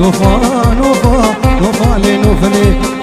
نوفا نوفا نوفا لي نوفلي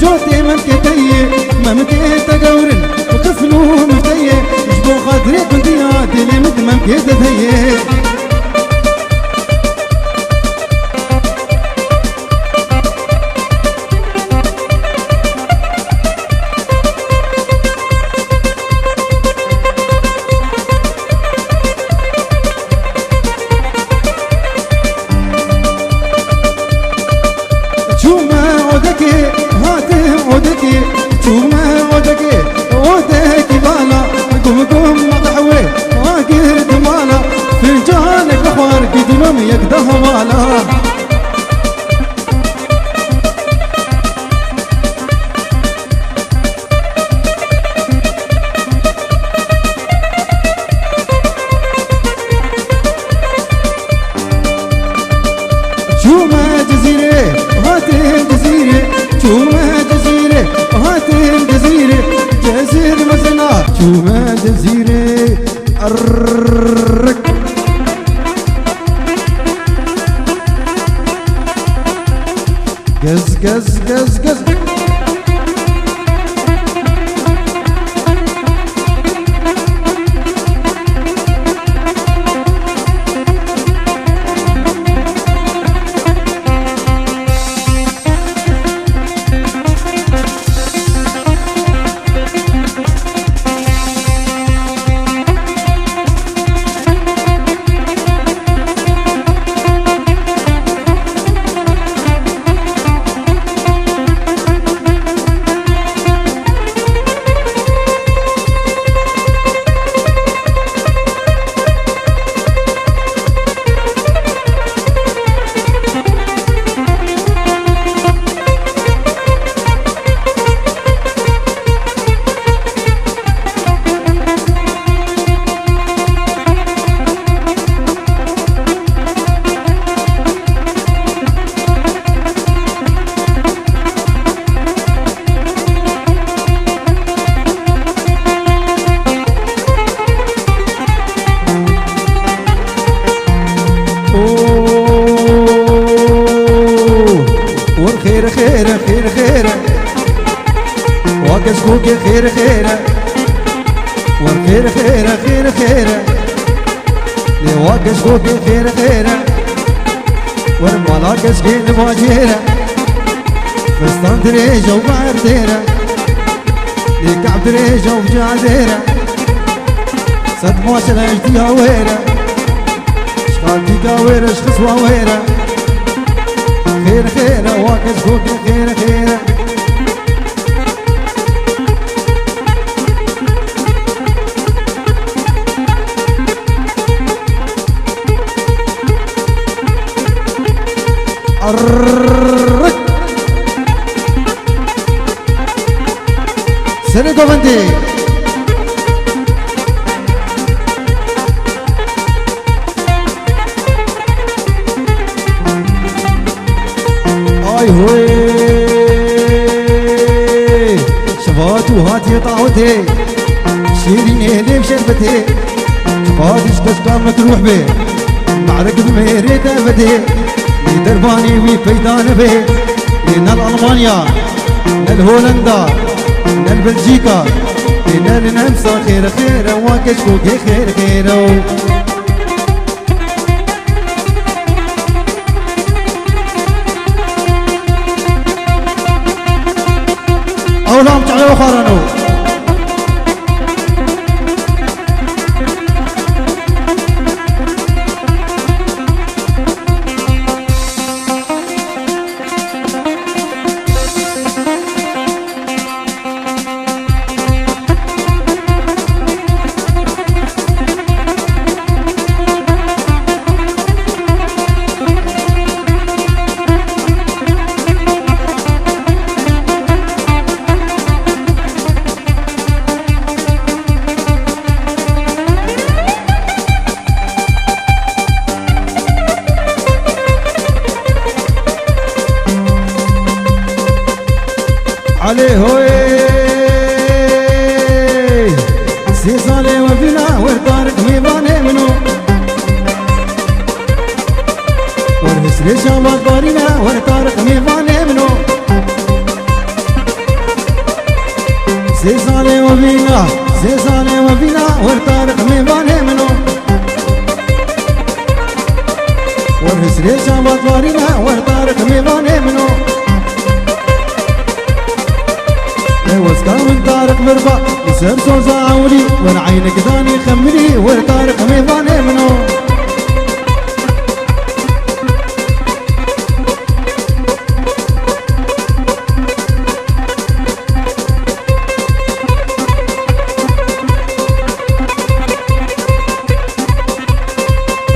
جوتي ممكتي ممكي تقورن وكفلو مفتي جبو خاطري كنت يادي لي مد ممكي تثي يقدها مالا شوما جزيرة هاتين جزيرة شوما جزيرة هاتين جزيرة جزيرة مثلنا شوما جزيرة قز قز قز قز خير خير خير خير واقس فوق خير خير والخير خير خير خير واقس فوق خير خير والملاقس كين مواجهره فستان دريجه ومعرديره لكعب دريجه وجعديره صد مواصل اجدي هويره شخالتي قاويره شخص واويره خير خير واقف فوق خير خير سنة بندي اي هوي شفات وهاتي طاوتي شيرين اللي بشربته فادش تشكر تروح به معرك بمهرة أبده درباني وفيدان به نال ألمانيا نال هولندا نال بلجيكا نال النمسا خير خير وكشكوكي خير خير أولام تعالوا خارنو عليه هوي سيزالي وفينا ورطارق ميباني منو ورهسري شامات بارينا ورطارق ميباني منو سيزالي وفينا ورطارق ميباني منو ورهسري شامات بارينا ورطارق ميباني منو واسكا من طارق مربع يسر صوزا عولي وانا عينك داني خمري وطارق ميباني منو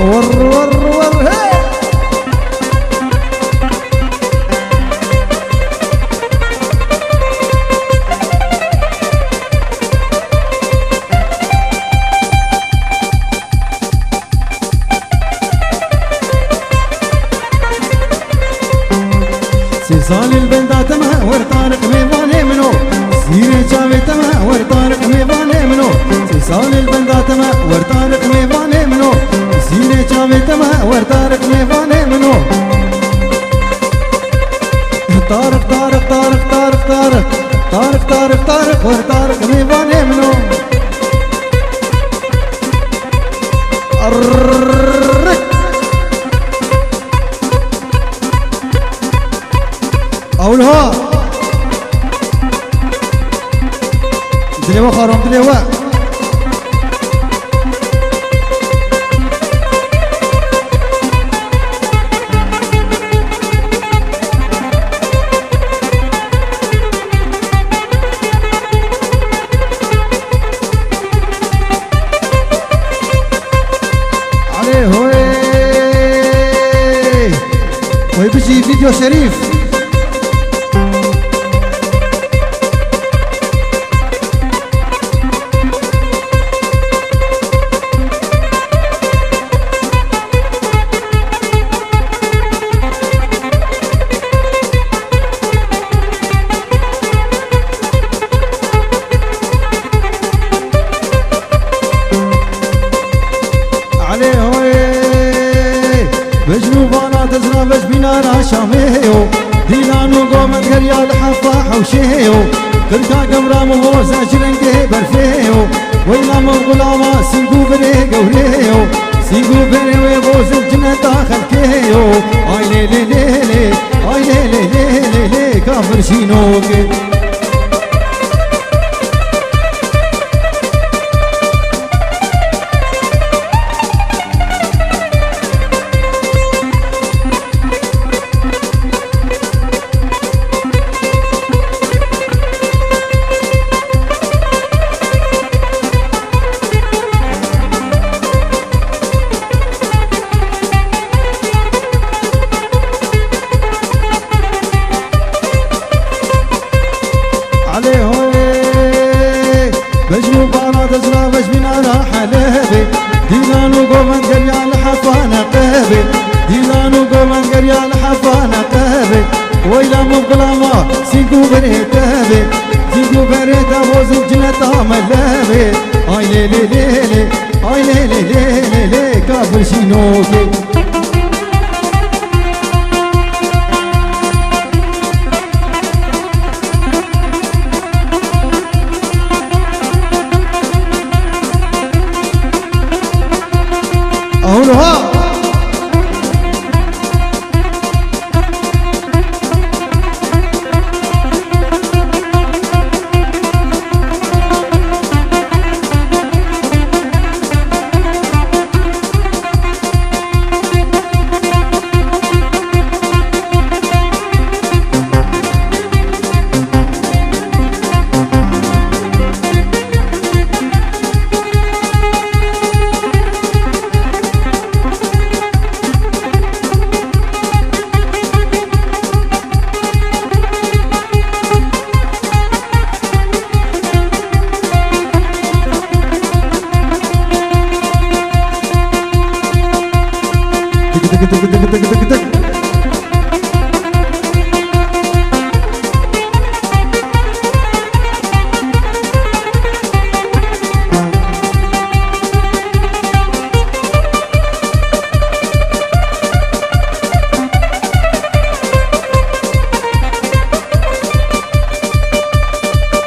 ور ور ور هي سيصال البندا تما ورطارق ميباني منو سيري جاوي تما ورطارق ميباني منو سيصال البندا تما ورطارق ميباني منو سيري جاوي تما ورطارق ميباني منو طارق طارق طارق طارق طارق طارق طارق طارق ورطارق ميباني منو أولها دليوا خارم دليوا عليه هوي ويبجي فيديو شريف بجنوبانا تزنا بج بينارا شاميو ديلانو قومت غريا الحفا حوشيو كركا قمرا مغوزا جرنگه برفيو ويلا مغلاما سيقو بري قوريو سيقو بري ويبوز الجنة خلكيو اي لي لي لي لي اي لي لي لي لي لي كافر شينوكي بجنوبانا تزرا بج بينارا حلبي ديلانو قومن قريا الحفانا قهبي ديلانو قومن قريا الحفانا قهبي ويلا مبقلاما سيقو بريت قهبي سيقو بريت ابوز الجنة ملابي آي لي لي لي لي آي لي لي لي لي لي كافر شينوكي أهلها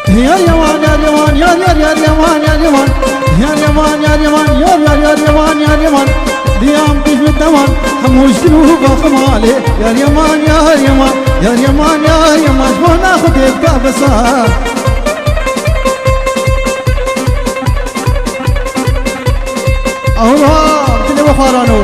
يا اليوان يا اليوان يا اليوان يا اليوان يا اليوان يا اليوان يا اليوان يا اليوان ديام كيف الدوان حموش قلوب خمالي يا اليوان يا اليوان يا اليوان يا اليوان شلون ناخذ الكابسات الله كل بخارانو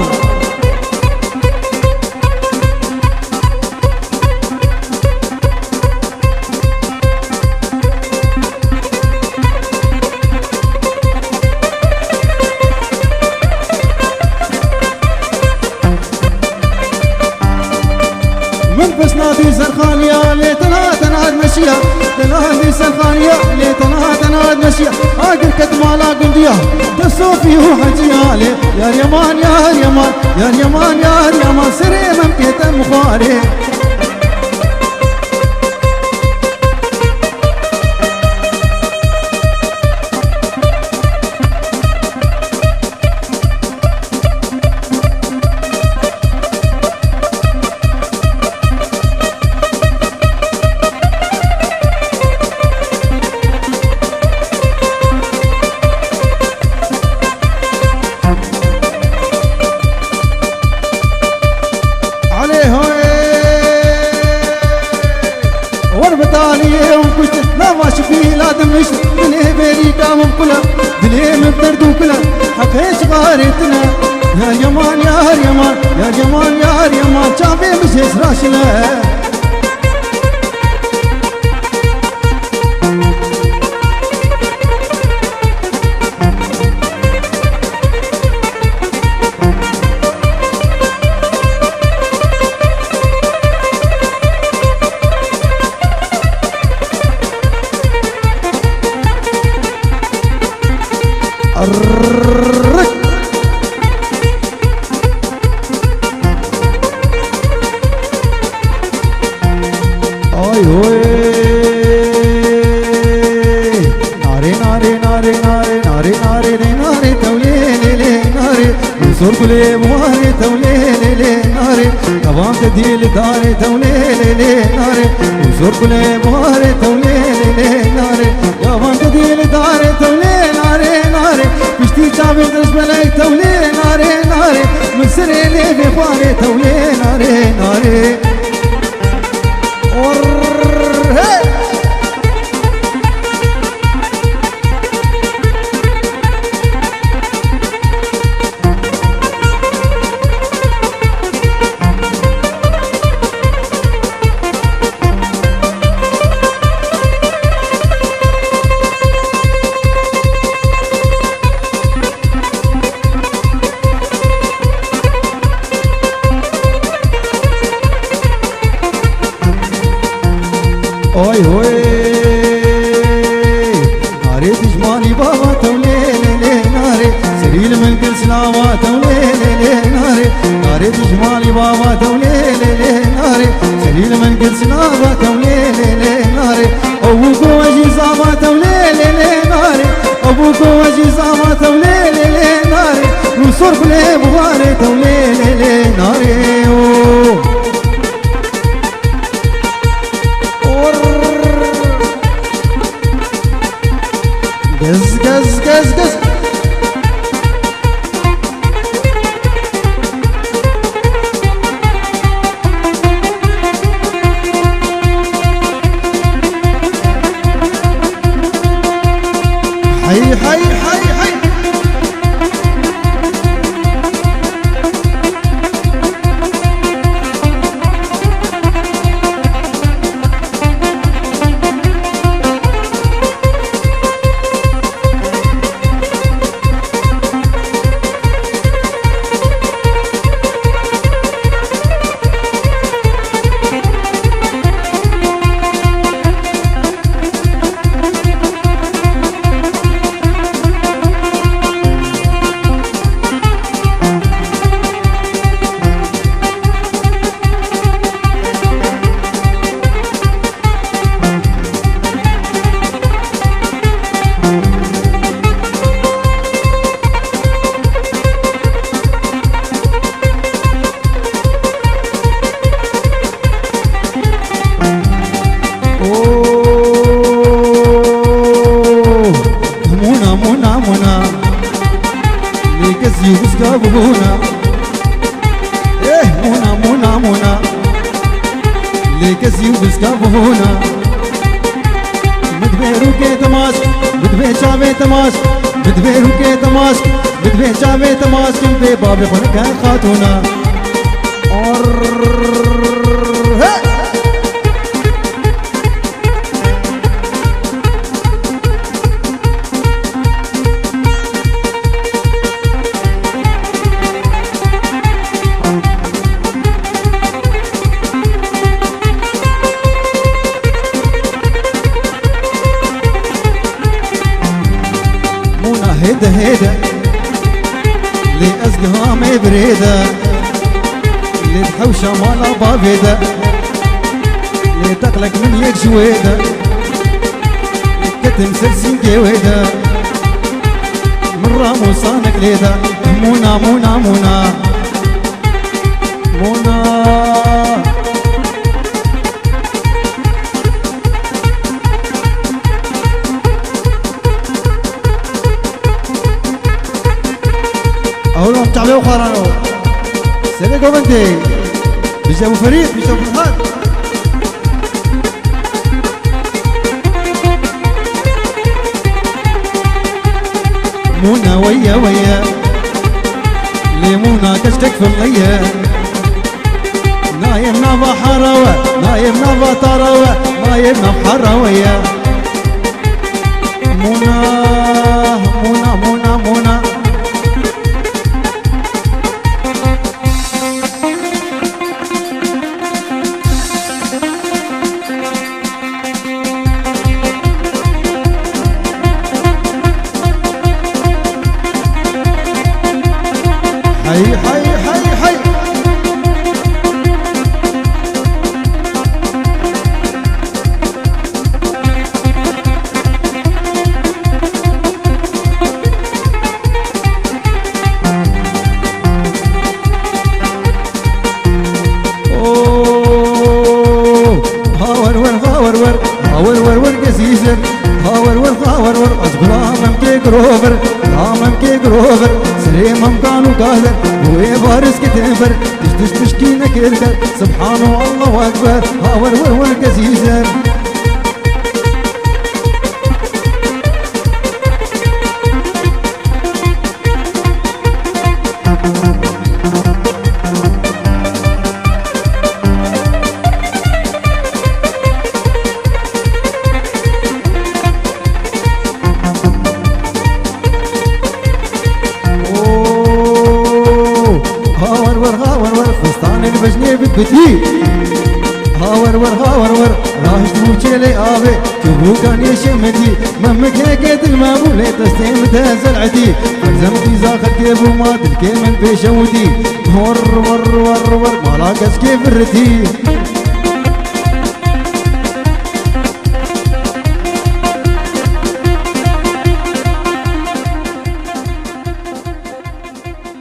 بس نادي سرخانية ليتنا تناد مشيا تنادي سرخانية ليتنا تناد مشيا آقر كتمالا قنديا تسوفي وحجيالي يا اليمان يا اليمان يا اليمان يا اليمان سري ممكيت المخاري لا دمشت دلي بريكا مبكلة دلي مبتردو كلها حكيش غارتنا يا اليمان يا اليمان يا اليمان يا اليمان شافي مش راشنا اي هوي ناري ناري ناري ناري ناري ناري ناري تولي لي ناري منصور كلي مواري تولي لي ناري طبعا تديل داري تولي لي ناري منصور كلي مواري تولي لي ناري طبعا تديل داري تولي ناري ناري بشتي تابي تشبلك تولي ناري ناري من سري لي بخواري تولي ناري ناري اوي هوي ناري دجماني بابا تولي لي ناري سريل من كل سلامة تولي لي ناري ناري دجماني بابا تولي لي ناري سريل من كل سلامة تولي لي ناري ابوكو وجي صابة تولي لي ناري ابو بوكو وجي زعما تولي لي ناري وصور بلي بغاري تولي لي ناري قز قز قز قز حي حي حي حي يوسكابونا إيه مونا مونا مونا ليكس يوسكابونا مدبيرو كي تماس مدبي شافي تماس مدبيرو كي تماس مدبي شافي تماس كنتي بابي خلك خاتونا هيدا هيدا لي أزقهامي بريدة لي الحوشة مالا بابيدة لي تقلق من يك شويدة كتم سلسين كيويدة من رامو صانك ليدة مونا مونا مونا مونا أولهم تعبوا خارانو سيدي قومنتي بيجابوا فريد بيجابوا فرحان مونا ويا ويا ليمونا كشتك في الليا نايم نافا حراوة نايم نافا طراوة نايم ناف حراوية مونا مونا مونا مونا حي حي حي حي اوه هاور ور هاور ور هاور ور ور قسيسر هاور ور هاور ور اصبرام كيك روفر رامم كيك روفر سليمم كانوا قادر وي بارس كتنفر تشتشكينا كيركر سبحان الله اكبر هاور ور ور قسيسر البجني بتبتي هاور ور هاور ور راح تروجي لي ابي كبو كان يشمتي ممك هيك المامولة تستيم تزلعتي فرزمتي زاخر كيف وما تلكي من بيشوتي ور ور ور ور مالاقس كيف الرتي